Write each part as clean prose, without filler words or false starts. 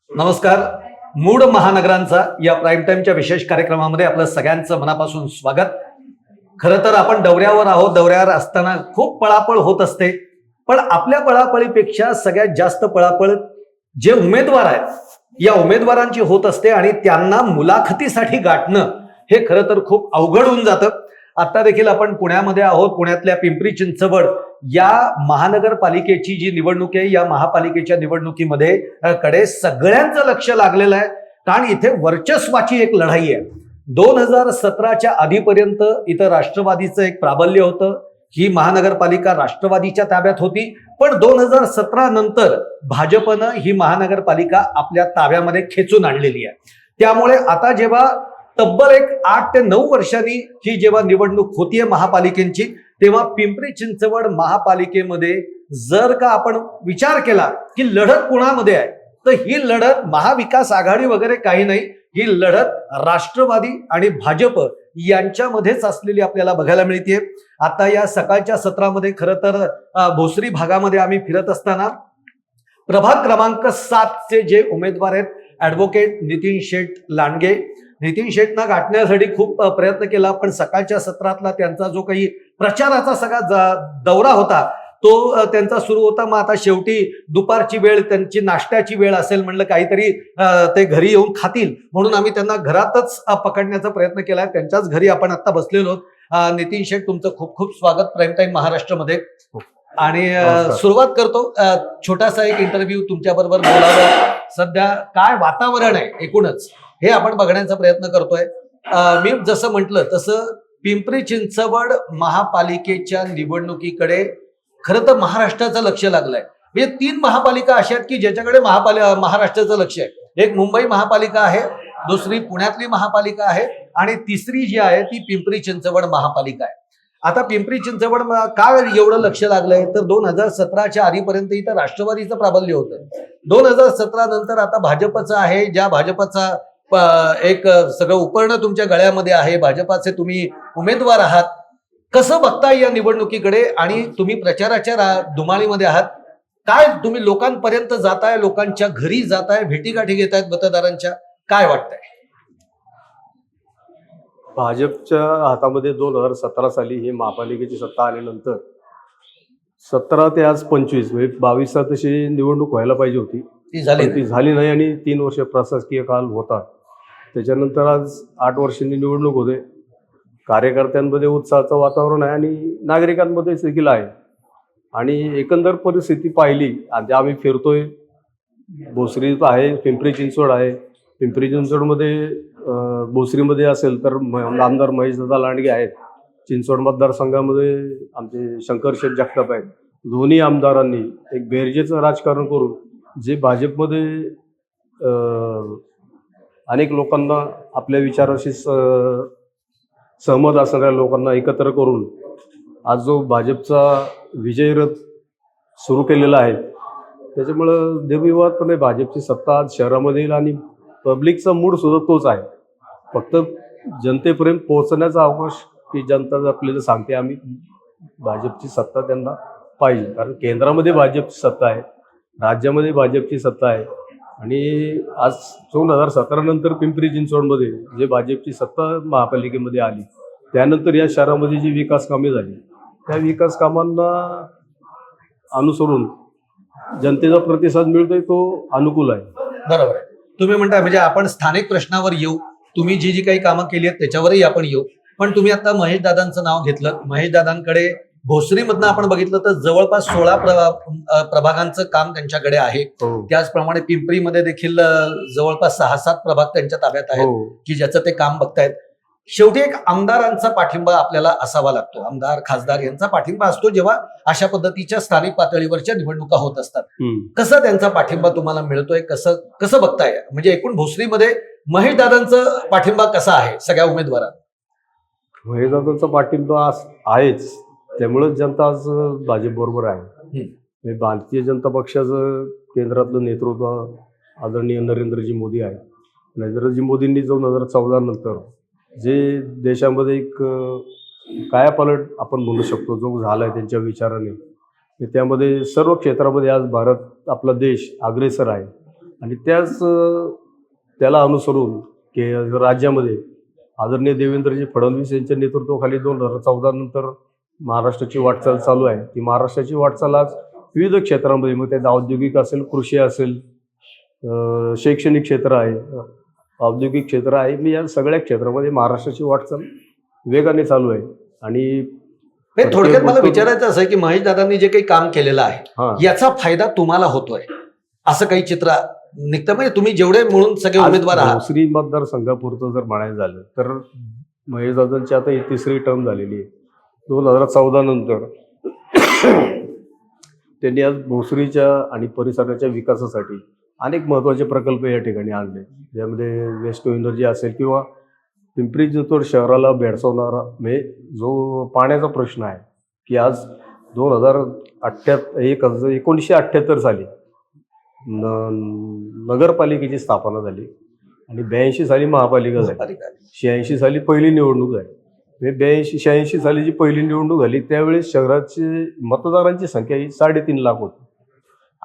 नमस्कार. मूड महानगरांचा या प्राईम टाइमच्या विशेष कार्यक्रमामध्ये आपलं सगळ्यांचं मनापासून स्वागत. खरं तर आपण दौऱ्यावर आहोत. दौऱ्यावर असताना खूप पळापळ होत असते, पण आपल्या पळापळीपेक्षा सगळ्यात जास्त पळापळ जे उमेदवार आहेत या उमेदवारांची होत असते आणि त्यांना मुलाखतीसाठी गाठणं हे खरं तर खूप अवघड होऊन जातं. आता देखील आपण पुण्यामध्ये आहोत. पुण्यातल्या पिंपरी चिंचवड या महानगरपालिकेची जी निवडणूक आहे, या महापालिकेच्या निवडणुकीमध्ये कडे सगळ्यांचं लक्ष लागलेलं आहे, कारण इथे वर्चस्वाची एक लढाई आहे. 2017च्या आधीपर्यंत इथं राष्ट्रवादीचं एक प्राबल्य होतं. ही महानगरपालिका राष्ट्रवादीच्या ताब्यात होती, पण 2017 नंतर भाजपनं ही महानगरपालिका आपल्या ताब्यामध्ये खेचून आणलेली आहे. त्यामुळे आता जेव्हा तब्बल एक 8 ते 9 वर्षांनी ही जेव्हा निवडणूक होतीये महापालिकेची, तेव्हा पिंपरी चिंचवड महापालिकेमध्ये जर का आपण विचार केला की लढत कुणामध्ये आहे, तर ही लढत महाविकास आघाडी वगैरे काही नाही. ही लढत राष्ट्रवादी आणि भाजप यांच्यामध्येच असलेली आपल्याला बघायला मिळते. आता या सकाळच्या सत्रामध्ये खरं तर भोसरी भागामध्ये आम्ही फिरत असताना प्रभाग क्रमांक 7चे जे उमेदवार आहेत, ऍडव्होकेट नितीन शेठ लांडगे, नितीन शेठना गाठण्यासाठी खूप प्रयत्न केला, पण सकाळच्या सत्रातला त्यांचा जो काही प्रचाराचा सगळा दौरा होता तो त्यांचा सुरू होता. मग आता शेवटी दुपारची वेळ, त्यांची नाश्त्याची वेळ असेल, म्हणलं काहीतरी ते घरी येऊन खातील, म्हणून आम्ही त्यांना घरातच पकडण्याचा प्रयत्न केला. त्यांच्याच घरी आपण आता बसलेलो आहोत. नितीन शेठ, तुमचं खूप खूप स्वागत प्राईम टाइम महाराष्ट्रामध्ये. आणि सुरुवात करतो, छोटासा एक इंटरव्ह्यू तुमच्या बरोबर बोलावं. सध्या काय वातावरण आहे एकूणच हे आपण बघण्याचा प्रयत्न करतोय. मी जसं म्हटलं तसं पिंपरी चिंचवड महापालिकेच्या निवडणुकीकडे खरं तर महाराष्ट्राचं लक्ष लागलंय. म्हणजे 3 महापालिका अशा आहेत की ज्याच्याकडे महाराष्ट्राचं लक्ष आहे. एक मुंबई महापालिका आहे, दुसरी पुण्यातली महापालिका आहे, आणि तिसरी जी आहे ती पिंपरी चिंचवड महापालिका आहे. आता पिंपरी चिंचवड का एवढं लक्ष लागलंय, तर 2017च्या आधीपर्यंत इथं राष्ट्रवादीचं प्राबल्य होतं. 2017 नंतर आता भाजपचं आहे. ज्या भाजपचा एक सगळं उपकरण तुमच्या गळ्यामध्ये आहे, भाजपाचे तुम्ही उमेदवार आहात. कसं बघताय या निवडणुकीकडे, आणि तुम्ही प्रचाराच्या धुमाळीमध्ये आहात, काय तुम्ही लोकांपर्यंत जाताय, लोकांच्या घरी जाताय, भेटीगाठी घेतायत मतदारांच्या, काय वाटतंय? भाजपच्या हातामध्ये 2017 साली ही महापालिकेची सत्ता आल्यानंतर 17 ते आज 25 म्हणजे 22 तशी निवडणूक व्हायला पाहिजे होती, ती झाली नाही. आणि 3 वर्ष प्रशासकीय काल होता. त्याच्यानंतर आज 8 वर्षांनी निवडणूक होते. कार्यकर्त्यांमध्ये उत्साहाचं वातावरण आहे आणि नागरिकांमध्ये देखील आहे. आणि एकंदर परिस्थिती पाहिली, आता आम्ही फिरतोय, भोसरी आहे, पिंपरी चिंचवड आहे. पिंपरी चिंचवडमध्ये भोसरीमध्ये असेल तर आमदार महेशदादा लांडगे आहेत. चिंचवड मतदारसंघामध्ये आमचे शंकरशेठ जगताप आहेत. दोन्ही आमदारांनी एक बेरजेचं राजकारण करून जे भाजपमध्ये अनेक लोकांना आपल्या विचाराशी सहमत असणाऱ्या लोकांना एकत्र करून आज जो भाजपचा विजय रथ सुरू केलेला आहे, त्याच्यामुळं निर्विवादपणे भाजपची सत्ता आज शहरामध्ये येईल. आणि पब्लिकचा मूड सुद्धा तोच आहे. फक्त जनतेपर्यंत पोहोचण्याचा अवकाश की जनता आपल्याला सांगते आम्ही भाजपची सत्ता त्यांना पाहिजे, कारण केंद्रामध्ये भाजपची सत्ता आहे, राज्यामध्ये भाजपची सत्ता आहे. आणि आज 2017 नंतर पिंपरी चिंचवडमध्ये जे भाजपची सत्ता महापालिकेमध्ये आली, त्यानंतर या शहरामध्ये जी विकास कामे झाली, त्या विकास कामांना अनुसरून जनतेचा प्रतिसाद मिळतोय, तो अनुकूल आहे. बरोबर आहे. तुम्ही म्हणता म्हणजे आपण स्थानिक प्रश्नावर येऊ, तुम्ही जी जी काही कामं केली आहेत त्याच्यावरही आपण येऊ. पण तुम्ही आता महेश दादांचं नाव घेतलं. महेश दादांकडे भोसरीमधनं आपण बघितलं तर जवळपास 16 प्रभागांचं काम त्यांच्याकडे आहे. त्याचप्रमाणे पिंपरीमध्ये देखील जवळपास 6-7 प्रभाग त्यांच्या ताब्यात आहेत की ज्याचं ते काम बघतायत. शेवटी एक आमदारांचा पाठिंबा आपल्याला असावा लागतो. आमदार, खासदार यांचा पाठिंबा असतो जेव्हा अशा पद्धतीच्या स्थानिक पातळीवरच्या निवडणुका होत असतात. कसा त्यांचा पाठिंबा तुम्हाला मिळतोय, कसं बघताय? म्हणजे एकूण भोसरीमध्ये महेश दादांचा पाठिंबा कसा आहे सगळ्या उमेदवारांना? महेश दादांचा पाठिंबा आहेच, त्यामुळेच जनता आज भाजप बरोबर आहे. भारतीय जनता पक्षाचं केंद्रातलं नेतृत्व आदरणीय नरेंद्रजी मोदी आहे. नरेंद्रजी मोदींनी 2014 नंतर जे देशामध्ये एक कायापालट आपण म्हणू शकतो जो झाला आहे त्यांच्या विचाराने, त्यामध्ये सर्व क्षेत्रामध्ये आज भारत, आपला देश अग्रेसर आहे. आणि त्याला अनुसरून की राज्यामध्ये आदरणीय देवेंद्रजी फडणवीस यांच्या नेतृत्वाखाली 2014 नंतर महाराष्ट्राची वाटचाल चालू आहे. ती महाराष्ट्राची वाटचाल आज विविध क्षेत्रामध्ये, मग त्यात औद्योगिक असेल, कृषी असेल, शैक्षणिक क्षेत्र आहे, औद्योगिक क्षेत्र आहे, मी या सगळ्या क्षेत्रामध्ये महाराष्ट्राची वाटचाल वेगाने चालू आहे. आणि थोडक्यात मला विचारायचं असं आहे की महेश दादांनी जे काही काम केलेलं आहे याचा फायदा तुम्हाला होतोय असं काही चित्र निघतं, म्हणजे तुम्ही जेवढे म्हणून सगळे उमेदवार आहात. भोसरी मतदारसंघापुरतं जर म्हणायचं झालं तर महेश दादांची आता ही 3री टर्म झालेली आहे. 2014 नंतर त्यांनी आज भोसरीच्या आणि परिसराच्या विकासासाठी अनेक महत्त्वाचे प्रकल्प या ठिकाणी आणले, ज्यामध्ये वेस्ट टू एनर्जी असेल किंवा पिंपरी चिंचवड शहराला भेडसावणारा म्हणजे जो पाण्याचा प्रश्न आहे की आज 1978 साली नगरपालिकेची स्थापना झाली आणि 82 साली महापालिका झाली. 86 साली पहिली निवडणूक झाली. 82-86 साली जी पहिली निवडणूक झाली त्यावेळेस शहराची मतदारांची संख्या ही 3.5 लाख होती.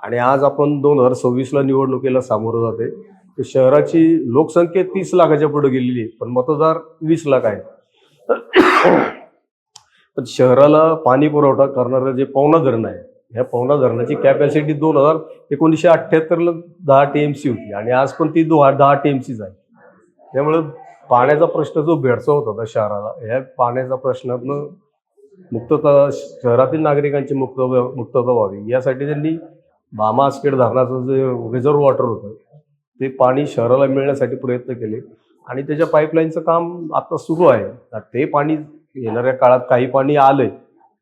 आणि आज आपण 2026ला निवडणुकीला सामोरं जाते तर शहराची लोकसंख्या 30 लाखाच्या पुढे गेलेली आहे, पण मतदार 20 लाख आहे. पण शहराला पाणी पुरवठा करणारं जे पवना धरण आहे, ह्या पवना धरणाची कॅपॅसिटी 1978ला 10 TMC होती आणि आज पण ती 10 TMCच आहे. त्यामुळं पाण्याचा प्रश्न जो भेडसावत होता शहराला, ह्या पाण्याच्या प्रश्नातनं मुक्तता, शहरातील नागरिकांची मुक्तता व्हावी यासाठी त्यांनी भामा आसखेड धरणाचं जे रिझर्व्ह वॉटर होतं ते पाणी शहराला मिळण्यासाठी प्रयत्न केले आणि त्याच्या पाईपलाईनचं काम आता सुरू आहे. ते पाणी येणाऱ्या काळात काही पाणी आलंय,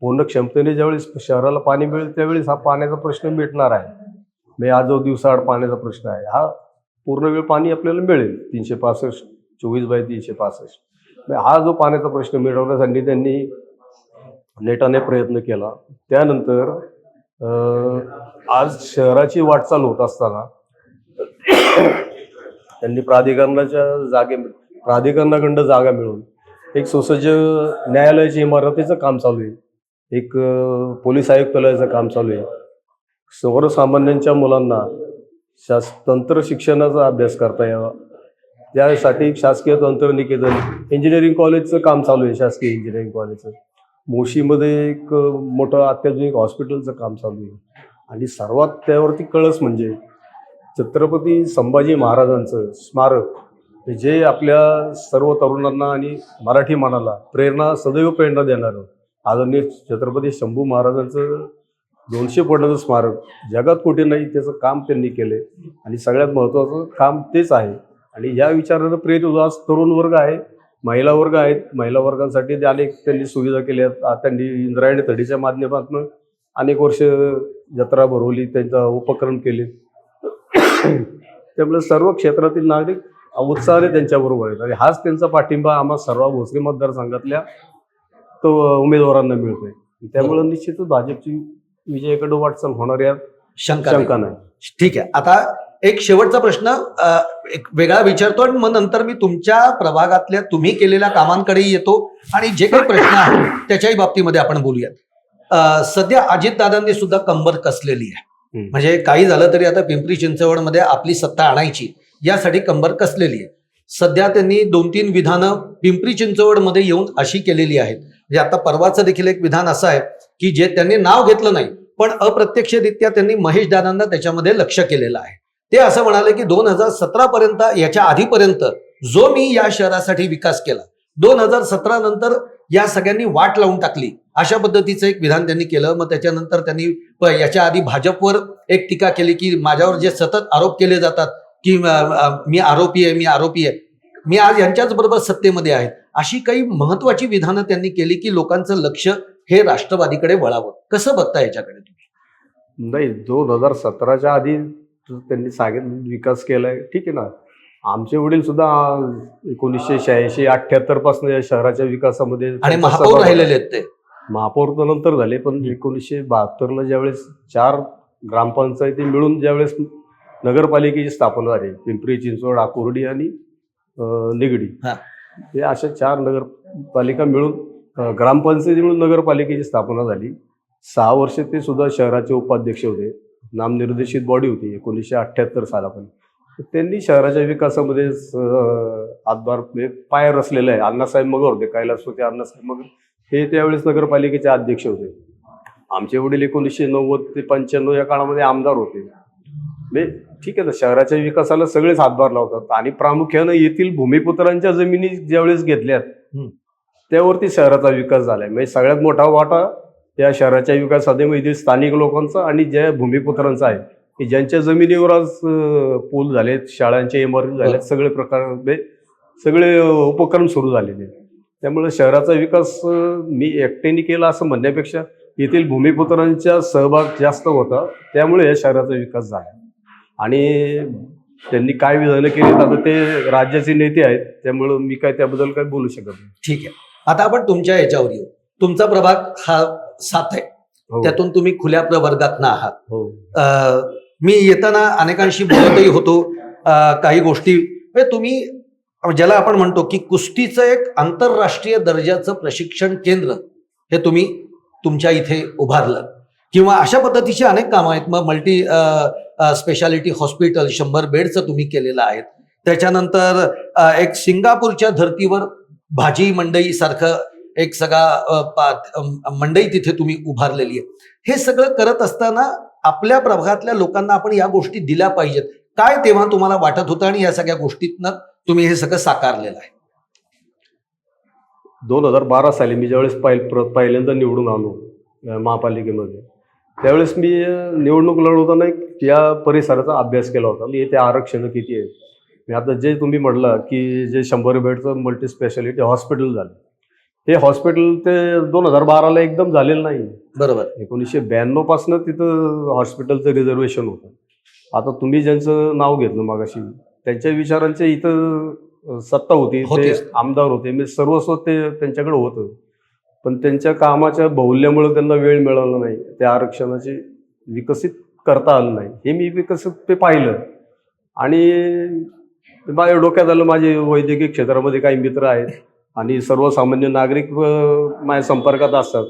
पूर्ण क्षमतेने ज्यावेळेस शहराला पाणी मिळेल त्यावेळेस हा पाण्याचा प्रश्न मिटणार आहे. म्हणजे हा जो दिवसाआड पाण्याचा प्रश्न आहे हा पूर्ण वेळ पाणी आपल्याला मिळेल. 365 24/365 हा जो पाण्याचा प्रश्न मिटवण्यासाठी त्यांनी नेटाने प्रयत्न केला. त्यानंतर आज शहराची वाटचाल होत असताना त्यांनी प्राधिकरणाकडं जागा मिळवून एक सुसज्ज न्यायालयाची इमारतीचं काम चालू आहे, एक पोलीस आयुक्तालयाचं काम चालू आहे. सर्वसामान्यांच्या मुलांना तंत्र शिक्षणाचा अभ्यास करता यावा त्यासाठी शासकीय तंत्रनिकेतन इंजिनिअरिंग कॉलेजचं काम चालू आहे. शासकीय इंजिनिअरिंग कॉलेजचं मोशीमध्ये एक मोठं अत्याधुनिक हॉस्पिटलचं काम चालू आहे. आणि सर्वात त्यावरती कळस म्हणजे छत्रपती संभाजी महाराजांचं स्मारक, जे आपल्या सर्व तरुणांना आणि मराठी मनाला सदैव प्रेरणा देणारं आदरणीय छत्रपती शंभू महाराजांचं 200 फुटाचं स्मारक जगात कुठे नाही, त्याचं काम त्यांनी केले आणि सगळ्यात महत्त्वाचं काम तेच आहे. आणि या विचारानं प्रेरित आज तरुण वर्ग आहे, महिला वर्ग आहेत. महिला वर्गांसाठी अनेक त्यांनी सुविधा केल्या. त्यांनी इंद्रायणी तडीच्या माध्यमातून अनेक वर्ष जत्रा भरवली, त्यांचा उपक्रम केले. त्यामुळे सर्व क्षेत्रातील नागरिक उत्साहाने त्यांच्याबरोबर आहेत आणि हाच त्यांचा पाठिंबा आम्हा सर्व भोसरी मतदारसंघातल्या उमेदवारांना मिळतोय. त्यामुळे निश्चितच भाजपची विजयाकडे वाटचाल होणार यात शंका नाही. ठीक आहे, आता एक शेवटचा प्रश्न एक वेगळा विचारतो आणि मग नंतर मी तुमच्या प्रभागातल्या तुम्ही केलेल्या कामांकडेही येतो आणि जे काही प्रश्न आहेत त्याच्याही बाबतीमध्ये आपण बोलूयात. सध्या अजितदादांनी सुद्धा कंबर कसलेली आहे, म्हणजे काही झालं तरी आता पिंपरी चिंचवडमध्ये आपली सत्ता आणायची यासाठी कंबर कसलेली आहे. सध्या त्यांनी 2-3 विधानं पिंपरी चिंचवडमध्ये येऊन अशी केलेली आहेत. म्हणजे आता परवाचं देखील एक विधान असं आहे की जे त्यांनी नाव घेतलं नाही पण अप्रत्यक्षरित्या त्यांनी महेश दादांना त्याच्यामध्ये लक्ष केलेलं आहे. ते असं म्हणाले की 2017 पर्यंत, याच्या आधीपर्यंत जो मी या शहरासाठी विकास केला, 2017 नंतर या सगळ्यांनी वाट लावून टाकली, अशा पद्धतीचं एक विधान त्यांनी केलं. मग त्याच्यानंतर त्यांनी याच्या आधी भाजपवर एक टीका केली की माझ्यावर जे सतत आरोप केले जातात की मी आरोपी आहे, मी आज यांच्याच बरोबर सत्तेमध्ये आहे, अशी काही महत्वाची विधानं त्यांनी केली की लोकांचं लक्ष हे राष्ट्रवादीकडे वळावं. कसं बघता याच्याकडे तुम्ही? नाही, 2017च्या आधी त्यांनी सांगितलं विकास केलाय, ठीक आहे ना. आमचे वडील सुद्धा 1986-78 पासून या शहराच्या विकासामध्ये आणि महापौर राहिलेले आहेत. ते महापौर तर नंतर झाले, पण 1972ला ज्यावेळेस 4 ग्रामपंचायती मिळून ज्यावेळेस नगरपालिकेची स्थापना झाली, पिंपरी चिंचवड, आकुर्डी आणि निगडी, हे अशा 4 नगरपालिका मिळून ग्रामपंचायती मिळून नगरपालिकेची स्थापना झाली. 6 वर्ष ते सुद्धा शहराचे उपाध्यक्ष होते. नामनिर्देशित बॉडी होती 1978 सालापर्यंत. त्यांनी शहराच्या विकासामध्ये हातभार म्हणजे पाय रचलेला आहे. अण्णासाहेब मगर होते, कैलास होते अण्णासाहेब मगर, हे त्यावेळेस नगरपालिकेचे अध्यक्ष होते. आमचे वडील 1990 ते 95 या काळामध्ये आमदार होते. म्हणजे ठीक आहे ना, शहराच्या विकासाला सगळेच हातभार लावतात आणि प्रामुख्यानं येथील भूमिपुत्रांच्या जमिनी ज्यावेळेस घेतल्यात त्यावरती शहराचा विकास झालाय. म्हणजे सगळ्यात मोठा वाटा या शहराच्या विकासामध्ये स्थानिक लोकांचा आणि ज्या भूमिपुत्रांचा आहे की ज्यांच्या जमिनीवर आज पूल झालेत, शाळांचे इमारती झाल्यात, सगळे प्रकार सगळे उपक्रम सुरू झालेले. त्यामुळे शहराचा विकास मी एकट्याने केला असं म्हणण्यापेक्षा येथील भूमिपुत्रांचा सहभाग जास्त होता, त्यामुळे या शहराचा विकास झाला. आणि त्यांनी काय विधानं केली आता ते राज्याचे नेते आहेत, त्यामुळं मी काय त्याबद्दल काय बोलू शकत नाही. ठीक आहे, आता आपण तुमच्या याच्यावर येऊ. तुमचा प्रभाग हा 7 आहे, त्यातून तुम्ही खुल्या प्रवर्गात आहात. मी येताना अनेकांशी बोलतही होतो. काही गोष्टी म्हणजे तुम्ही ज्याला आपण म्हणतो की कुस्तीचं एक आंतरराष्ट्रीय दर्जाचं प्रशिक्षण केंद्र हे तुम्ही तुमच्या इथे उभारलं, किंवा अशा पद्धतीची अनेक कामं आहेत. मग मल्टी स्पेशालिटी हॉस्पिटल 100 बेडचं तुम्ही केलेलं आहे. त्याच्यानंतर एक सिंगापूरच्या धर्तीवर भाजी मंडई सारखं एक सगळा मंडई तिथे तुम्ही उभारलेली आहे. हे सगळं करत असताना आपल्या प्रभागातल्या लोकांना आपण या गोष्टी दिल्या पाहिजेत. काय तेव्हा तुम्हाला वाटत होतं आणि या सगळ्या गोष्टीतनं तुम्ही हे सगळं साकारलेलं आहे? 2012 साली मी ज्यावेळेस पहिल्यांदा निवडून आलो महापालिकेमध्ये, त्यावेळेस मी निवडणूक लढवताना या परिसराचा अभ्यास केला होता. मी इथे आरक्षण किती आहे. मी आता जे तुम्ही म्हटलं की जे 100 बेडचं मल्टी स्पेशालिटी हॉस्पिटल झालं, हे हॉस्पिटल ते 2012ला एकदम झालेलं नाही. बरोबर. 1992 पासून तिथं हॉस्पिटलचं रिझर्वेशन होतं. आता तुम्ही ज्यांचं नाव घेतलं मागाशी, त्यांच्या विचारांचे इथं सत्ता होती, ते आमदार होते, मी सर्वस्व ते त्यांच्याकडे होतं. पण त्यांच्या कामाच्या बहुल्यामुळे त्यांना वेळ मिळाला नाही, त्या आरक्षणाचे विकसित करता आलं नाही. हे मी विकसित ते पाहिलं आणि माझ्या डोक्यात आलं. माझे वैद्यकीय क्षेत्रामध्ये काही मित्र आहेत आणि सर्वसामान्य नागरिक माझ्या संपर्कात असतात.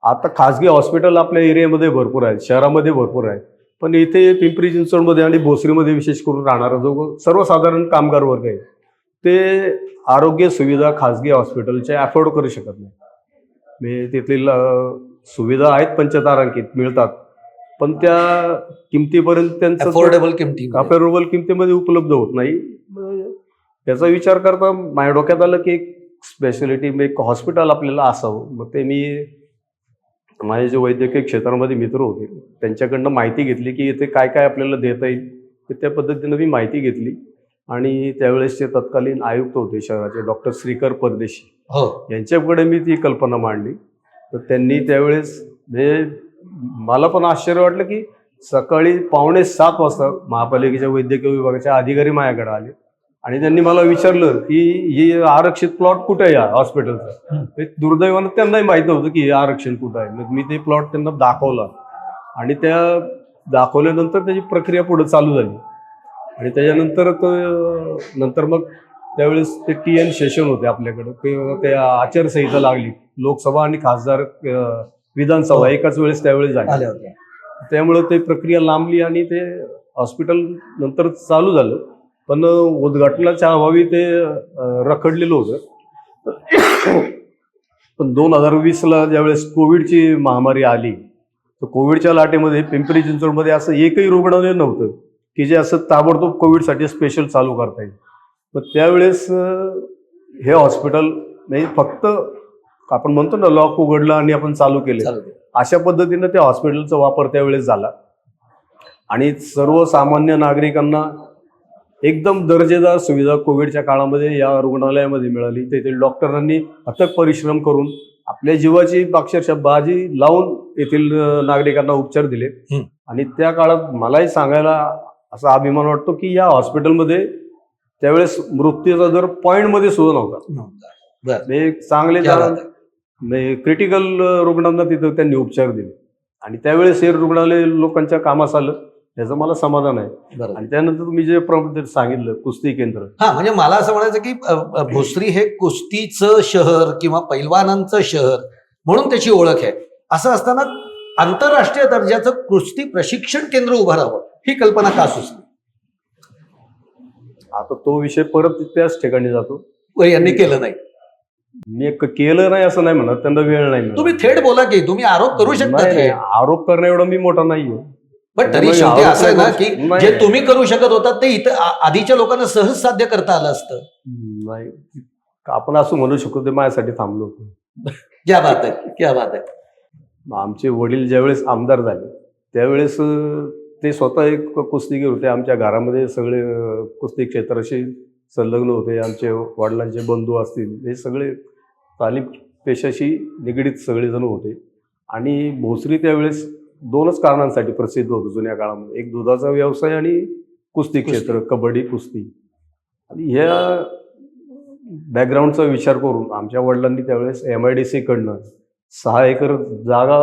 आता खाजगी हॉस्पिटल आपल्या एरियामध्ये भरपूर आहेत, शहरामध्ये भरपूर आहेत, पण इथे पिंपरी चिंचवडमध्ये आणि भोसरीमध्ये विशेष करून राहणारा जो सर्वसाधारण कामगार वर्ग आहे ते आरोग्य सुविधा खाजगी हॉस्पिटलच्या अफोर्ड करू शकत नाही. म्हणजे तिथली सुविधा आहेत पंचतारांकित मिळतात, पण त्या किमतीपर्यंत त्यांचं अफोर्डेबल किमतीमध्ये उपलब्ध होत नाही. याचा विचार करता माझ्या डोक्यात आलं की एक स्पेशालिटी एक हॉस्पिटल आपल्याला असावं. मग ते मी माझे जे वैद्यकीय क्षेत्रामध्ये मित्र होते त्यांच्याकडनं माहिती घेतली की इथे काय काय आपल्याला देता येईल. त्या पद्धतीनं मी माहिती घेतली आणि त्यावेळेसचे तत्कालीन आयुक्त होते शहराचे डॉक्टर श्रीकर परदेशी, यांच्याकडे मी ती कल्पना मांडली. तर त्यांनी त्यावेळेस मला पण आश्चर्य वाटलं की सकाळी 6:45 वाजता महापालिकेच्या वैद्यकीय विभागाचे अधिकारी माझ्याकडे आले आणि त्यांनी मला विचारलं की हे आरक्षित प्लॉट कुठे आहे या हॉस्पिटलचा. दुर्दैवानं त्यांनाही माहित नव्हतं की हे आरक्षण कुठं आहे. मग मी ते प्लॉट त्यांना दाखवला आणि त्या दाखवल्यानंतर त्याची प्रक्रिया पुढे चालू झाली आणि त्याच्यानंतर मग त्यावेळेस ते TN सेशन होते आपल्याकडं, ते आचारसंहिता लागली. लोकसभा आणि खासदार विधानसभा एकाच वेळेस त्यावेळेस झाली, त्यामुळे ते प्रक्रिया लांबली आणि ते हॉस्पिटल नंतर चालू झालं. पण उद्घाटनाच्या अभावी ते रखडलेलं होतं. पण 2020ला ज्यावेळेस कोविडची महामारी आली, तर कोविडच्या लाटेमध्ये पिंपरी चिंचवडमध्ये असं एकही रुग्णालय नव्हतं की जे असं ताबडतोब कोविडसाठी स्पेशल चालू करता येईल. मग त्यावेळेस हे हॉस्पिटल म्हणजे फक्त आपण म्हणतो ना लॉक उघडलं आणि आपण चालू केले, अशा पद्धतीनं त्या हॉस्पिटलचा वापर त्यावेळेस झाला आणि सर्वसामान्य नागरिकांना एकदम दर्जेदार सुविधा कोविडच्या काळामध्ये या रुग्णालयामध्ये मिळाली. तेथील डॉक्टरांनी अथक परिश्रम करून आपल्या जीवाची अक्षरशः बाजी लावून येथील नागरिकांना उपचार दिले. आणि त्या काळात मलाही सांगायला असा अभिमान वाटतो की या हॉस्पिटलमध्ये त्यावेळेस मृत्यूचा दर पॉईंटमध्ये सुद्धा नव्हता. चांगले क्रिटिकल रुग्णांना तिथं त्यांनी उपचार दिले आणि त्यावेळेस हे रुग्णालय लोकांच्या कामास आलं, याचं मला समाधान आहे. आणि त्यानंतर तुम्ही जे सांगितलं कुस्ती केंद्र, म्हणजे मला असं म्हणायचं की भोसरी हे कुस्तीचं शहर किंवा पैलवानांचं शहर म्हणून त्याची ओळख आहे. असं असताना आंतरराष्ट्रीय दर्जाचं कुस्ती प्रशिक्षण केंद्र उभारावं ही कल्पना का सुचली? आता तो विषय परत त्याच ठिकाणी जातो. व यांनी केलं नाही. मी केलं नाही असं नाही म्हणत, त्यांना वेळ नाही मिळाला. तुम्ही थेट बोला की तुम्ही आरोप करू शकता नाही, थेट. आरोप करणं एवढं मी मोठा नाहीये. पण तरी त्यामुळे शेवटी आरोप असं आहे ना नाही की करू- जे नाही. तुम्ही करू शकत होता ते इथं आधीच्या लोकांना सहज साध्य करता आलं असतं. नाही, आपण असं म्हणू शकतो ते माझ्यासाठी थांबलो होतो. क्या बात आहे, क्या बात आहे. आमचे वडील ज्यावेळेस आमदार झाले त्यावेळेस ते स्वतः एक कुस्तीगीर होते. आमच्या घरामध्ये सगळे कुस्ती क्षेत्राशी संलग्न होते. आमचे वडिलांचे बंधू असतील, हे सगळे तालीम पेशाशी निगडीत सगळेजण होते. आणि भोसरी त्यावेळेस 2च कारणांसाठी प्रसिद्ध होतं जुन्या काळामध्ये, एक दुधाचा व्यवसाय आणि कुस्ती क्षेत्र, कबड्डी, कुस्ती. आणि ह्या बॅकग्राऊंडचा विचार करून आमच्या वडिलांनी त्यावेळेस MIDC कडनं 6 एकर जागा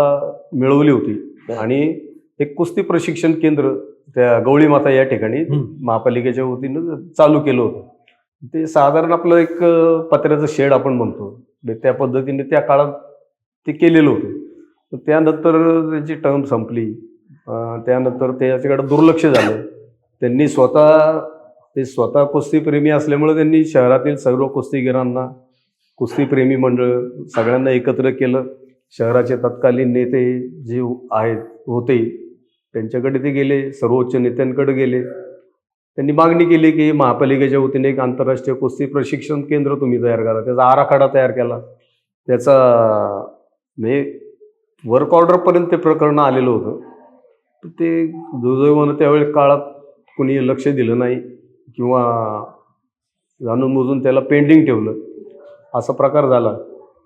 मिळवली होती आणि एक कुस्ती प्रशिक्षण केंद्र त्या गवळी माता या ठिकाणी महापालिकेच्या वतीनं चालू केलं होतं. ते साधारण आपलं एक पत्र्याचं शेड आपण म्हणतो, त्या पद्धतीने त्या काळात ते केलेलं होतं. त्यानंतर त्याची टर्म संपली, त्यानंतर त्याच्याकडे दुर्लक्ष झालं. त्यांनी स्वतः कुस्तीप्रेमी असल्यामुळे त्यांनी शहरातील सर्व कुस्तीगिरांना, कुस्तीप्रेमी मंडळ सगळ्यांना एकत्र केलं. शहराचे तत्कालीन नेते जे होते त्यांच्याकडे ते गेले, सर्वोच्च नेत्यांकडे गेले. त्यांनी मागणी केली की महापालिकेच्या वतीने एक आंतरराष्ट्रीय कुस्ती प्रशिक्षण केंद्र तुम्ही तयार करा. त्याचा आराखडा तयार केला. त्याचा म्हणजे वर्क ऑर्डरपर्यंत ते प्रकरण आलेलं होतं. ते दुर्दैवानं त्यावेळी काळात कुणी लक्ष दिलं नाही किंवा जाणून बुजून त्याला पेंडिंग ठेवलं, असा प्रकार झाला.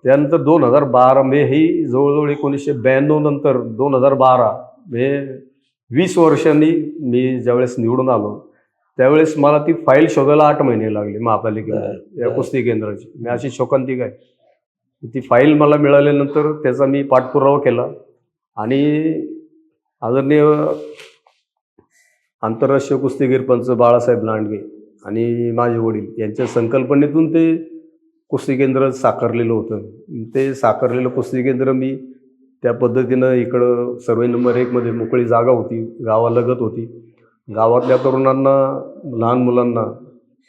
त्यानंतर 2012 मे ही जवळजवळ 1992 नंतर 2012 मे 20 वर्षांनी मी ज्यावेळेस निवडून आलो त्यावेळेस मला ती फाईल शोधायला 8 महिने लागले महापालिकेला या कुस्ती केंद्राची. मी अशी शोकांतिक आहे. ती फाईल मला मिळाल्यानंतर त्याचा मी पाठपुरावा केला आणि आदरणीय आंतरराष्ट्रीय कुस्तीगीर पंच बाळासाहेब लांडगे आणि माझे वडील यांच्या संकल्पनेतून ते कुस्ती केंद्र साकारलेलं होतं. ते साकारलेलं कुस्ती केंद्र मी त्या पद्धतीनं इकडं सर्वे नंबर 1 मध्ये मोकळी जागा होती, गावालगत होती. गावातल्या तरुणांना, लहान मुलांना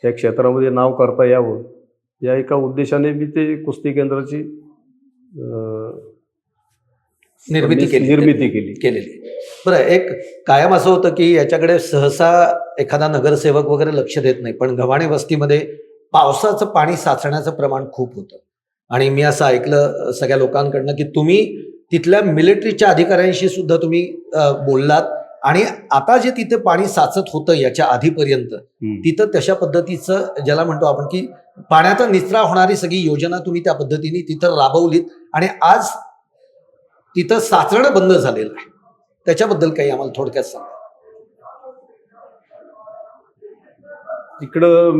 त्या क्षेत्रामध्ये नाव करता यावं या एका उद्देशाने मी ते कुस्ती केंद्राची निर्मिती केलेली. बरं, एक कायम असं होतं की याच्याकडे सहसा एखादा नगरसेवक वगैरे लक्ष देत नाही, पण गव्हाणे वस्तीमध्ये पावसाचं पाणी साचण्याचं प्रमाण खूप होतं. आणि मी असं ऐकलं सगळ्या लोकांकडनं की तुम्ही तिथल्या मिलिटरीच्या अधिकाऱ्यांशी सुद्धा तुम्ही बोललात आणि आता जे तिथे पाणी साचत होतं याच्या आधीपर्यंत तिथं तशा पद्धतीचं ज्याला म्हणतो आपण की पाण्याचा निचरा होणारी सगळी योजना तुम्ही त्या पद्धतीने तिथं राबवलीत आणि आज तिथं साचणं बंद झालेलं आहे. त्याच्याबद्दल काही आम्हाला थोडक्यात सांगा. इकडं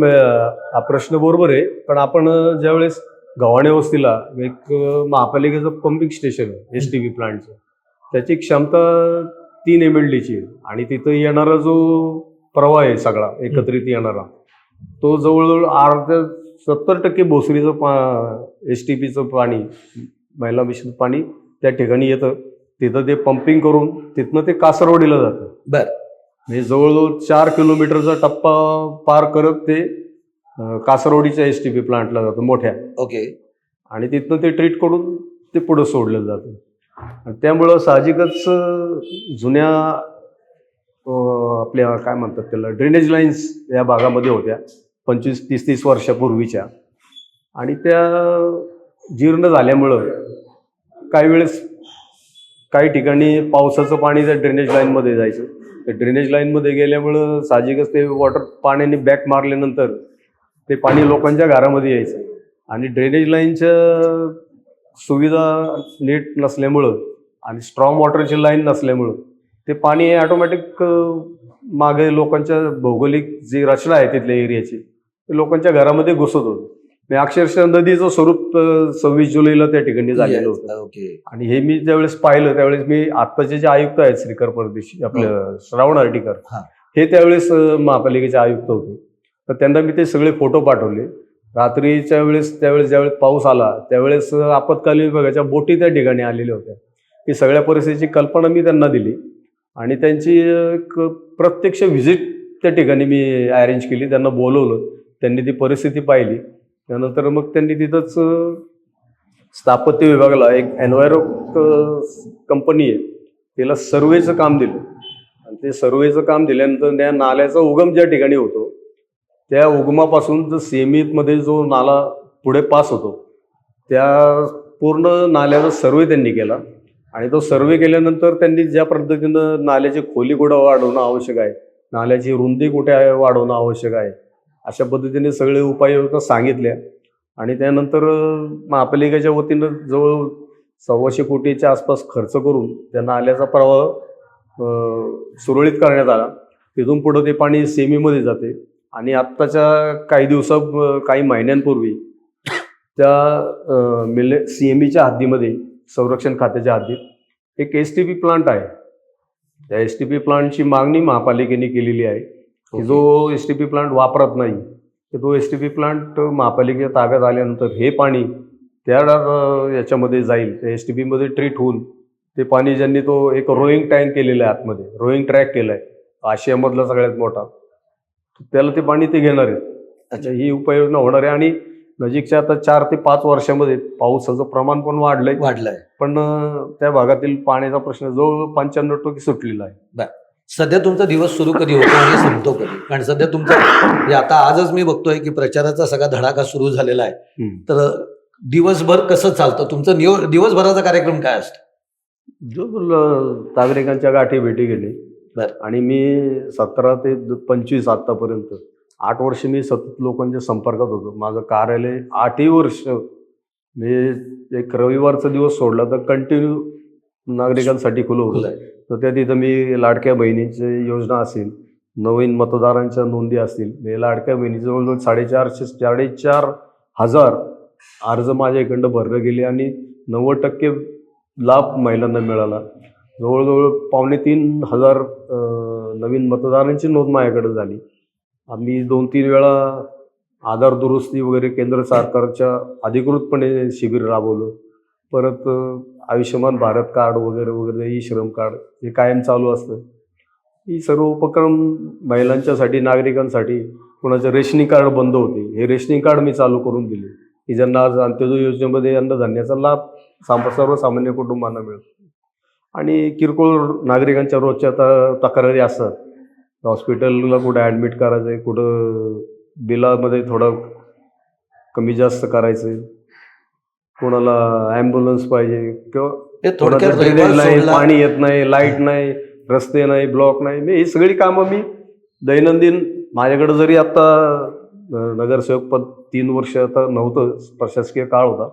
हा प्रश्न बरोबर आहे, पण आपण ज्यावेळेस गव्हाणे वस्तीला एक महापालिकेचं पंपिंग स्टेशन आहे STP प्लांटचं, त्याची क्षमता 3 MLDची आहे आणि तिथं येणारा जो प्रवाह आहे सगळा एकत्रित येणारा तो जवळजवळ 70% भोसरीचं STPचं पाणी, महिला मिशन पाणी त्या ठिकाणी येतं. तिथं ते पंपिंग करून तिथनं ते कासरवाडीला जातं. बरं, म्हणजे जवळजवळ 4 किलोमीटरचा टप्पा पार करत ते कासरवाडीच्या STP प्लांटला जातं मोठ्या. ओके. आणि तिथनं ते ट्रीट करून ते पुढं सोडलं जातं. आणि त्यामुळं साहजिकच जुन्या आपल्या काय म्हणतात त्याला ड्रेनेज लाईन्स या भागामध्ये होत्या 25-30 वर्षापूर्वीच्या, आणि त्या जीर्ण झाल्यामुळं काही ठिकाणी पावसाचं पाणी त्या ड्रेनेज लाईनमध्ये जायचं. त्या ड्रेनेज लाईनमध्ये गेल्यामुळं साहजिकच ते पाण्याने बॅक मारल्यानंतर ते पाणी लोकांच्या घरामध्ये यायचं आणि ड्रेनेज लाईनच्या सुविधा नीट नसल्यामुळं आणि स्ट्रॉंग वॉटरची लाईन नसल्यामुळं ते पाणी ऑटोमॅटिक मागे लोकांच्या भौगोलिक जी रचना आहे तिथल्या एरियाची ते लोकांच्या घरामध्ये घुसत होतं. अक्षरशः नदीचं स्वरूप 26 जुलैला त्या ठिकाणी झालेलं होतं. आणि हे मी ज्यावेळेस पाहिलं त्यावेळेस मी आत्ताचे जे आयुक्त आहेत श्रीकर परदेशी आपलं श्रावण हर्टीकर, हे त्यावेळेस महापालिकेचे आयुक्त होते. तर त्यांना मी ते सगळे फोटो पाठवले. रात्रीच्या वेळेस ज्यावेळेस पाऊस आला त्यावेळेस आपत्कालीन विभागाच्या बोटी त्या ठिकाणी आलेल्या होत्या. ही सगळ्या परिस्थितीची कल्पना मी त्यांना दिली आणि त्यांची एक प्रत्यक्ष व्हिजिट त्या ठिकाणी मी अरेंज केली, त्यांना बोलवलं, त्यांनी ती परिस्थिती पाहिली. त्यानंतर मग त्यांनी तिथंच स्थापत्य विभागाला एक एन्व्हायरो कंपनी आहे, तिला सर्वेचं काम दिलं. आणि ते सर्वेचं काम दिल्यानंतर त्या नाल्याचा उगम ज्या ठिकाणी होतो त्या उगमापासून जो सीमितमध्ये जो नाला पुढे पास होतो त्या पूर्ण नाल्याचा सर्वे त्यांनी केला. आणि तो सर्वे केल्यानंतर त्यांनी ज्या पद्धतीनं नाल्याची खोली कुठं वाढवणं आवश्यक आहे, नाल्याची रुंदी कुठे आहे वाढवणं आवश्यक आहे, अशा पद्धतीने सगळे उपाययोजना सांगितल्या. आणि त्यानंतर महापालिकेच्या वतीनं जवळ 125 कोटीच्या आसपास खर्च करून त्या नाल्याचा प्रवाह सुरळीत करण्यात आला. तिथून पुढं ते पाणी सेमीमध्ये जाते. आणि आत्ताच्या काही महिन्यांपूर्वी त्या CMEच्या हद्दीमध्ये, संरक्षण खात्याच्या हद्दीत एक STP प्लांट आहे. त्या STP प्लांटची मागणी महापालिकेने केलेली आहे की जो STP प्लांट वापरत नाही, तर तो STP प्लांट महापालिकेच्या ताब्यात आल्यानंतर हे पाणी त्या याच्यामध्ये जाईल, त्या STPमध्ये ट्रीट होऊन ते पाणी, ज्यांनी तो एक रोईंग टँक केलेला आहे, आतमध्ये रोईंग ट्रॅक केला आहे आशियामधला सगळ्यात मोठा, त्याला ते पाणी ते घेणार आहेत. अच्छा, ही उपाययोजना होणार आहे. आणि नजीकच्या आता 4 ते 5 वर्षामध्ये पावसाचं प्रमाण पण वाढलंय. पण त्या भागातील पाण्याचा प्रश्न जवळ 95% सुटलेला आहे. सध्या तुमचा दिवस सुरू कधी होतो आणि संपतो कधी? कारण सध्या तुमचा आता आजच मी बघतोय की प्रचाराचा सगळा धडाका सुरू झालेला आहे, तर दिवसभर कसं चालतं तुमचं? दिवसभराचा कार्यक्रम काय असतो? जो नागरिकांच्या गाठी भेटी गेली. आणि मी 17 ते 25 आतापर्यंत 8 वर्ष मी सतत लोकांच्या संपर्कात होतो. माझं कार्यालय 8ही वर्ष मी एक रविवारचा दिवस सोडला तर कंटिन्यू नागरिकांसाठी खुलं होतं. तर त्या तिथं मी लाडक्या बहिणीची योजना असेल, नवीन मतदारांच्या नोंदी असतील, मी लाडक्या बहिणीचे जवळजवळ 4,500 अर्ज माझ्या इकडं भरले गेले आणि 90% लाभ महिलांना मिळाला. जवळजवळ 2,500 नवीन मतदारांची नोंद माझ्याकडे झाली. आम्ही 2-3 वेळा आधार दुरुस्ती वगैरे केंद्र सरकारच्या अधिकृतपणे शिबिर राबवलं. परत आयुष्यमान भारत कार्ड वगैरे वगैरे, ई श्रम कार्ड हे कायम चालू असतं. ही सर्व उपक्रम महिलांच्यासाठी, नागरिकांसाठी. कोणाचे रेशनिंग कार्ड बंद होते, हे रेशनिंग कार्ड मी चालू करून दिले की ज्यांना आज अंत्योदय योजनेमध्ये अन्नधान्याचा लाभ सर्वसामान्य कुटुंबांना मिळतो. आणि किरकोळ नागरिकांच्या रोजच्या तक्रारी असतात, हॉस्पिटलला कुठं ॲडमिट करायचं आहे, कुठं बिलामध्ये थोडं कमी जास्त करायचं आहे, कोणाला ॲम्ब्युलन्स पाहिजे किंवा ड्रेनेज नाही, पाणी येत नाही, लाईट नाही, रस्ते नाही, ब्लॉक नाही. ही सगळी कामं मी दैनंदिन, माझ्याकडे जरी आत्ता नगरसेवक पद 3 वर्ष आता नव्हतं, प्रशासकीय काळ होता,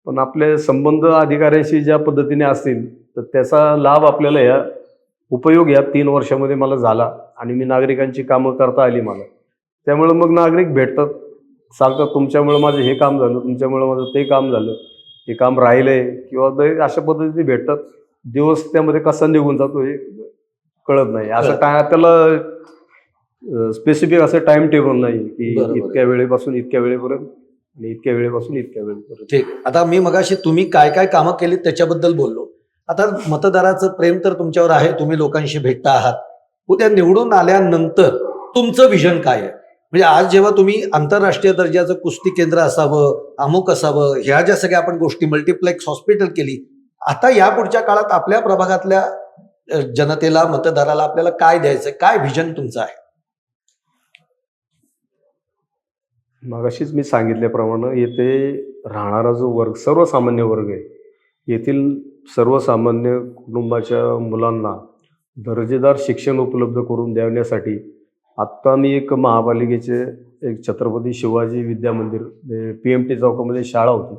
पण आपले संबंध अधिकाऱ्यांशी ज्या पद्धतीने असतील तर त्याचा लाभ आपल्याला उपयोग या 3 वर्षामध्ये मला झाला. आणि मी नागरिकांची कामं करता आली मला. त्यामुळे मग नागरिक भेटतात, सांगतात तुमच्यामुळे माझं हे काम झालं, तुमच्यामुळे माझं ते काम झालं, हे काम राहिलंय, किंवा अशा पद्धतीने भेटतात. दिवस त्यामध्ये कसा निघून जातो हे कळत नाही. असं त्याला स्पेसिफिक असं टाइम टेबल नाही की इतक्या वेळेपासून इतक्या वेळेपर्यंत आणि इतक्या वेळेपासून इतक्या वेळेपर्यंत. ठीक. आता मी मगाशी तुम्ही काय काय कामं केली त्याच्याबद्दल बोललो. आता मतदाराचं प्रेम तर तुमच्यावर आहे, तुम्ही लोकांशी भेटता आहात. उद्या निवडून आल्यानंतर तुमचं विजन काय आहे? म्हणजे आज जेव्हा तुम्ही आंतरराष्ट्रीय दर्जाचं कुस्ती केंद्र असावं, अमुक असावं, ह्या ज्या सगळ्या आपण गोष्टी, मल्टिप्लेक्स हॉस्पिटल केली, आता या पुढच्या काळात आपल्या प्रभागातल्या जनतेला, मतदाराला आपल्याला काय द्यायचं, काय विजन तुमचं आहे? मगाशीच मी सांगितल्याप्रमाणे येथे राहणारा जो वर्ग, सर्वसामान्य वर्ग आहे, येथील सर्वसामान्य कुटुंबाच्या मुलांना दर्जेदार शिक्षण उपलब्ध करून देण्यासाठी आत्ता मी एक महापालिकेचे एक छत्रपती शिवाजी विद्या मंदिर PMT चौकामध्ये शाळा होती,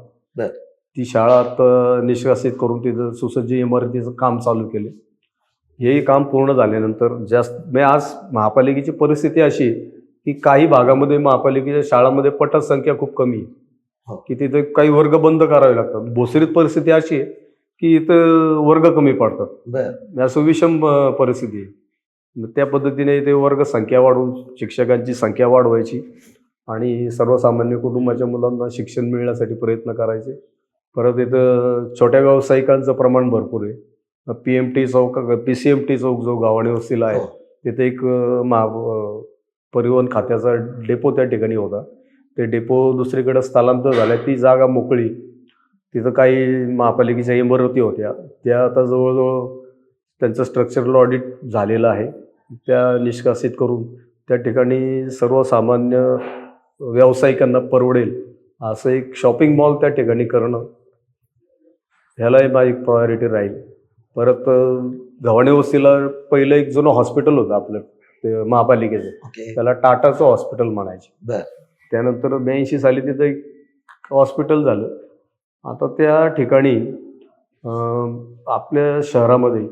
ती शाळा आता निष्कासित करून तिथं सुसज्ज इमारतीचं काम चालू केले. हे काम पूर्ण झाल्यानंतर आज महापालिकेची परिस्थिती अशी आहे की काही भागामध्ये महापालिकेच्या शाळांमध्ये पटसंख्या खूप कमी आहे की तिथे काही वर्ग बंद करावे लागतात. भोसरीत परिस्थिती अशी आहे की इथं वर्ग कमी पडतात, असं विषम परिस्थिती आहे. त्या पद्धतीने इथे वर्ग संख्या वाढवून शिक्षकांची संख्या वाढवायची आणि सर्वसामान्य कुटुंबाच्या मुलांना शिक्षण मिळण्यासाठी प्रयत्न करायचे. परत इथं छोट्या व्यावसायिकांचं प्रमाण भरपूर आहे. PMT चौक, PCMT चौक जो गावाणी वस्तीला आहे, तिथे एक परिवहन खात्याचा डेपो त्या ठिकाणी होता. ते डेपो दुसरीकडे स्थलांतर झालं, ती जागा मोकळी. तिथं काही महापालिकेच्या इमारती होत्या, त्या आता जवळजवळ त्यांचं स्ट्रक्चरल ऑडिट झालेलं आहे. त्या निष्कासित करून त्या ठिकाणी सर्वसामान्य व्यावसायिकांना परवडेल असं एक शॉपिंग मॉल त्या ठिकाणी करणं, ह्यालाही माझी प्रायोरिटी राहील. परत गव्हाणे वस्तीला पहिलं एक जुनं हॉस्पिटल होतं आपलं ते महापालिकेचं, ओके. त्याला टाटाचं हॉस्पिटल म्हणायचे. बर. त्यानंतर 82 साली तिथं एक हॉस्पिटल झालं. आता त्या ठिकाणी आपल्या शहरामध्ये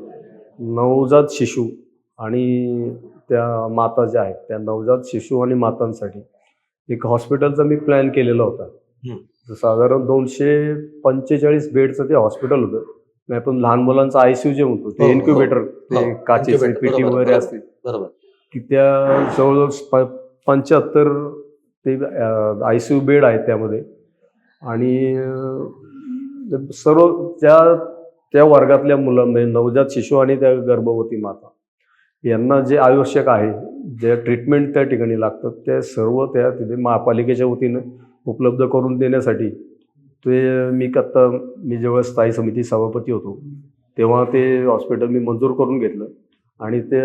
नवजात शिशु आणि त्या माता ज्या आहेत त्या नवजात शिशु आणि मातांसाठी एक हॉस्पिटलचा मी प्लॅन केलेला होता. साधारण 245 बेडचं ते हॉस्पिटल होतं. नाही पण लहान मुलांचं ICU जे म्हणतो ते इन्क्युबेटर, ते काचेचे पेटी वगैरे असते, बरोबर, की त्या जवळजवळ 75 ते ICU बेड आहेत त्यामध्ये. आणि सर्व त्या वर्गातल्या मुलांमध्ये नवजात शिशु आणि त्या गर्भवती माता यांना जे आवश्यक आहे, जे ट्रीटमेंट त्या ठिकाणी लागतं, ते सर्व त्या तिथे महापालिकेच्या वतीनं उपलब्ध करून देण्यासाठी मी जेव्हा स्थायी समिती सभापती होतो तेव्हा ते हॉस्पिटल मी मंजूर करून घेतलं. आणि ते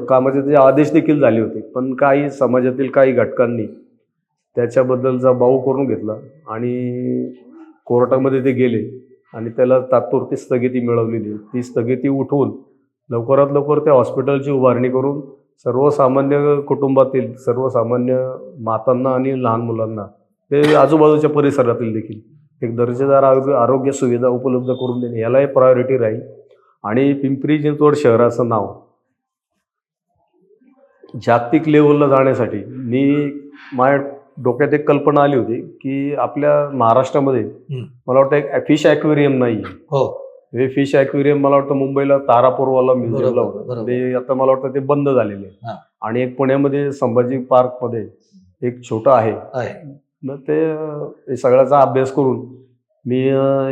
कामाचे ते आदेश देखील झाले होते, पण काही समाजातील काही घटकांनी त्याच्याबद्दलचा बाऊ करून घेतला आणि कोर्टामध्ये ते गेले आणि त्याला तात्पुरती स्थगिती मिळवलेली. ती स्थगिती उठवून लवकरात लवकर त्या हॉस्पिटलची उभारणी करून सर्वसामान्य कुटुंबातील सर्वसामान्य मातांना आणि लहान मुलांना ते आजूबाजूच्या परिसरातील देखील एक दर्जेदार आरोग्य सुविधा उपलब्ध करून देणे, यालाही प्रायोरिटी राहील. आणि पिंपरी चिंचवड शहराचं नाव जागतिक लेवलला जाण्यासाठी माझ्या डोक्यात एक कल्पना आली होती की आपल्या महाराष्ट्रामध्ये मला वाटतं एक फिश ॲक्वेरियम नाही आहे. हो, हे फिश ॲक्वेरियम मला वाटतं मुंबईला तारापूरवाला म्युझियमला होतं, ते आता मला वाटतं ते बंद झालेले आहे. आणि एक पुण्यामध्ये संभाजी पार्कमध्ये एक छोटं आहे. मग ते सगळ्याचा अभ्यास करून मी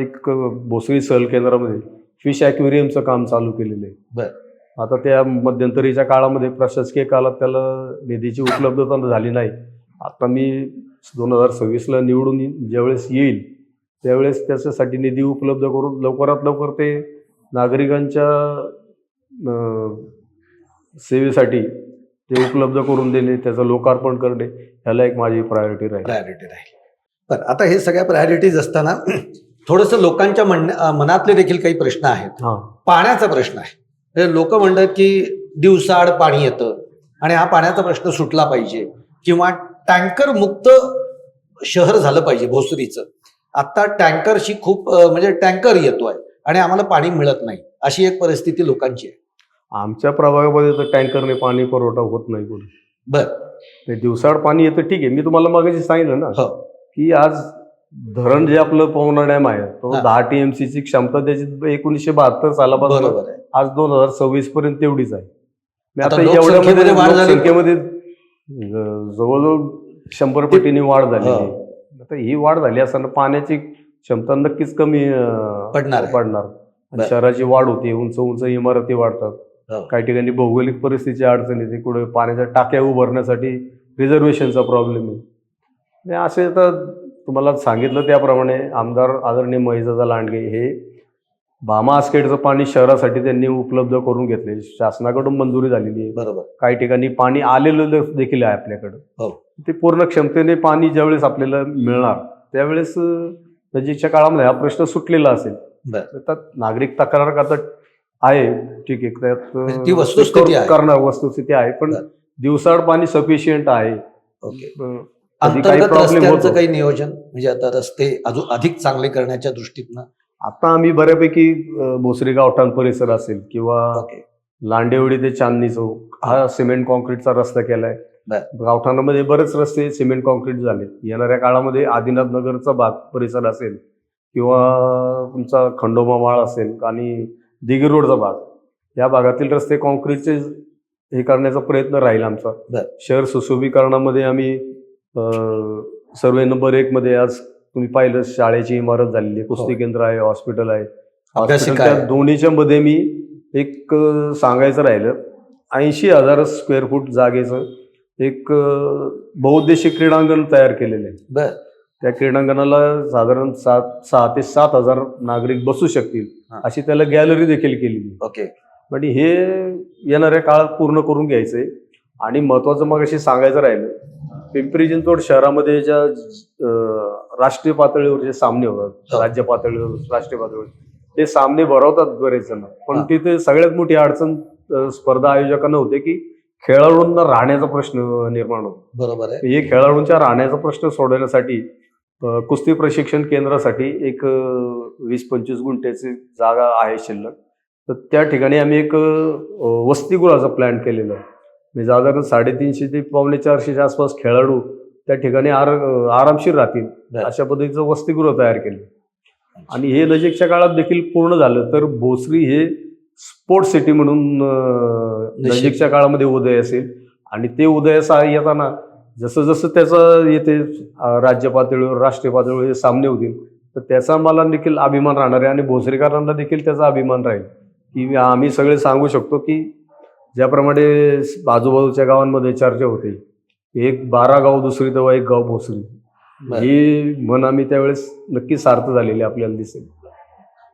एक भोसरी सहल केंद्रामध्ये फिश ॲक्वेरियमचं काम चालू केलेलं आहे. आता त्या मध्यंतरीच्या काळामध्ये प्रशासकीय काळात त्याला निधीची उपलब्धता झाली नाही. आता मी 2026ला निवडून ज्यावेळेस येईल त्यावेळेस त्याच्यासाठी निधी उपलब्ध करून लवकरात लवकर ते नागरिकांच्या सेवेसाठी ते उपलब्ध करून देणे, त्याचं लोकार्पण करणे, ह्याला एक माझी प्रायोरिटी राहील. पण आता हे सगळ्या प्रायोरिटीज असताना थोडंसं लोकांच्या मनातले देखील काही प्रश्न आहेत. पाण्याचा प्रश्न आहे. लोक म्हणतात की दिवसाआड पाणी येतं आणि हा पाण्याचा प्रश्न सुटला पाहिजे किंवा टँकर मुक्त शहर झालं पाहिजे भोसरीचं. आता टँकरशी खूप म्हणजे टँकर येतोय आणि आम्हाला पाणी मिळत नाही, अशी एक परिस्थिती लोकांची आहे. आमच्या प्रभागामध्ये तर टँकरने पाणी पुरवठा होत नाही कोणी. ते दिवसाआड पाणी येतं, ठीक आहे. मी तुम्हाला मागाशी सांगितलं ना की आज धरण जे आपलं पवना डॅम आहे तो 10 TMC ची क्षमता त्याची 1972 सालापासून आज 2026 पर्यंत तेवढीच आहे. आता एवढ्यामध्ये संख्येमध्ये जवळजवळ 100 पटीने वाढ झाली. आता ही वाढ झाली असताना पाण्याची क्षमता नक्कीच कमी पडणार. शहराची वाढ होती, उंच उंच इमारती वाढतात, काही ठिकाणी भौगोलिक परिस्थितीची अडचण येते, कुठे पाण्याच्या टाक्या उभारण्यासाठी रिझर्वेशनचा प्रॉब्लेम आहे. असे तर तुम्हाला सांगितलं त्याप्रमाणे आमदार आदरणीय महेशदादा लांडगे हे भामा आसखेडचं पाणी शहरासाठी त्यांनी उपलब्ध करून घेतले, शासनाकडून मंजुरी झालेली आहे. बरोबर. काही ठिकाणी पाणी आलेलं देखील आहे आपल्याकडं. ते पूर्ण क्षमतेने पाणी ज्यावेळेस आपल्याला मिळणार त्यावेळेस नजीकच्या काळामध्ये हा प्रश्न सुटलेला असेल. तर नागरिक तक्रार करतात आहे, ठीक आहे, त्यात वस्तुस्थिती आहे, पण दिवसाआड पाणी सफिशियंट आहे. अंतर्गत रस्त्यांचं काही नियोजन म्हणजे आता रस्ते अजून अधिक चांगले करण्याच्या दृष्टीनं आता आम्ही बऱ्यापैकी भोसरी गावठाण परिसर असेल किंवा लांडेवडी ते चांदणी चौक हा सिमेंट कॉन्क्रीटचा रस्ता केलाय. गावठाणामध्ये बरेच रस्ते सिमेंट कॉन्क्रीट झाले. येणाऱ्या काळामध्ये आदिनाथ नगरचा भाग परिसर असेल किंवा तुमचा खंडोबा माळ असेल आणि दिघी रोडचा भाग, या भागातील रस्ते कॉन्क्रीटचे हे करण्याचा प्रयत्न राहील आमचा. शहर सुशोभीकरणामध्ये आम्ही सर्वे नंबर 1 मध्ये आज तुम्ही पाहिलं शाळेची इमारत झालेली आहे, कुस्ती केंद्र आहे, हॉस्पिटल आहे. त्या दोन्हीच्या मध्ये मी एक सांगायचं राहिलं 80,000 स्क्वेअर फूट जागेचं एक बहुउद्देशीय क्रीडांगण तयार केलेलं आहे. बर. त्या क्रीडांगणाला साधारण 6 ते 7,000 नागरिक बसू शकतील हा. अशी त्याला गॅलरी देखील केलेली. ओके. म्हणजे हे येणाऱ्या काळात पूर्ण करून घ्यायचंय. आणि महत्वाचं मग अशी सांगायचं राहिलं, पिंपरी चिंचवड शहरामध्ये ज्या राष्ट्रीय पातळीवर जे सामने होतात, हो. राज्य पातळीवर राष्ट्रीय पातळीवर ते सामने भरवतात बरेच जण, पण हा. तिथे सगळ्यात मोठी अडचण स्पर्धा आयोजकांना होते की खेळाडूंना राहण्याचा प्रश्न निर्माण होतो. बरोबर आहे. हे खेळाडूंच्या राहण्याचा प्रश्न सोडवण्यासाठी कुस्ती प्रशिक्षण केंद्रासाठी एक 20-25 गुंठ्याची जागा आहे शिल्लक. तर त्या ठिकाणी आम्ही एक वसतिगृहाचा प्लॅन केलेला आहे. म्हणजे साधारण 350 ते 450च्या आसपास खेळाडू त्या ठिकाणी आरामशीर राहतील बरं. अशा पद्धतीचं वसतिगृह तयार केलं. आणि हे नजीकच्या काळात देखील पूर्ण झालं तर भोसरी हे स्पोर्ट्स सिटी म्हणून नजीकच्या काळामध्ये उदय असेल. आणि ते उदयास येताना जसं जसं त्याचं येते राज्य पातळीवर राष्ट्रीय पातळीवर हे सामने होतील तर त्याचा मला देखील अभिमान राहणार आहे आणि भोसरीकरांना देखील त्याचा अभिमान राहील की आम्ही सगळे सांगू शकतो की ज्याप्रमाणे आजूबाजूच्या गावांमध्ये चर्चा होते, एक 12 गाव दुसरी तेव्हा एक गाव भोसरी, ही म्हण आम्ही त्यावेळेस नक्की सार्थ झालेली आपल्याला दिसेल.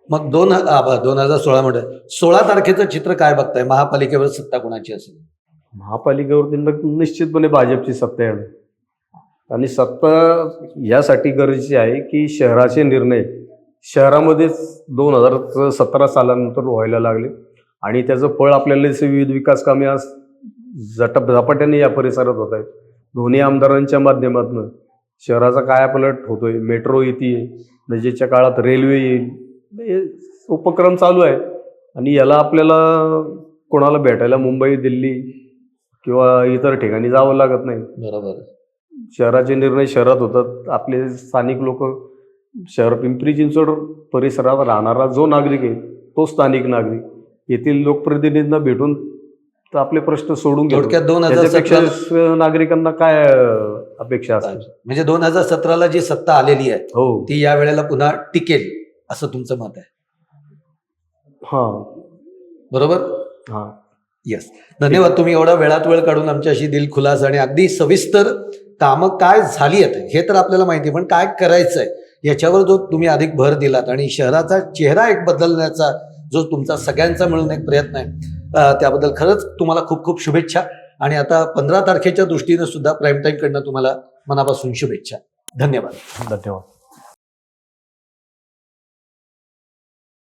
मग 2016 मध्ये 16 तारखेचं चित्र काय बघताय? महापालिकेवर सत्ता कोणाची असेल? महापालिकेवरती निश्चितपणे भाजपची सत्ता येणार. आणि सत्ता यासाठी गरजेची आहे की शहराचे निर्णय शहरामध्येच 2017 सालानंतर व्हायला लागले आणि त्याचं फळ आपल्याला विविध विकास कामे आज झपाट्याने या परिसरात होत आहेत. दोन्ही आमदारांच्या माध्यमातून शहराचा कायापालट होतोय. मेट्रो येते, नजीकच्या काळात रेल्वे येईल, हे उपक्रम चालू आहेत. आणि याला आपल्याला कोणाला भेटायला मुंबई, दिल्ली किंवा इतर ठिकाणी जावं लागत नाही. बरोबर. शहराचे निर्णय शहरात होतात. आपले स्थानिक लोक, शहर पिंपरी चिंचवड परिसरात राहणारा जो नागरिक आहे तो स्थानिक नागरिक येथील लोकप्रतिनिधींना भेटून तर आपले प्रश्न सोडून घेतो. थोडक्यात 2017 नागरिकांना काय अपेक्षा असतात? म्हणजे 2017ला जी सत्ता आलेली आहे हो, ती या वेळेला पुन्हा टिकेल असं तुमचं मत आहे? हा, बरोबर. हा. येस. धन्यवाद. तुम्ही एवढा वेळात वेळ काढून आमच्याशी दिलखुलास आणि अगदी सविस्तर कामं काय झाली आहेत हे तर आपल्याला माहिती, पण काय करायचंय याच्यावर जो तुम्ही अधिक भर दिलात आणि शहराचा चेहरा एक बदलण्याचा जो तुमचा सगळ्यांचा मिळून एक प्रयत्न आहे त्याबद्दल खरंच तुम्हाला खूप खूप शुभेच्छा. आणि आता 15 तारखेच्या दृष्टीने सुद्धा प्राईम टाईम कडनं तुम्हाला मनापासून शुभेच्छा. धन्यवाद. धन्यवाद.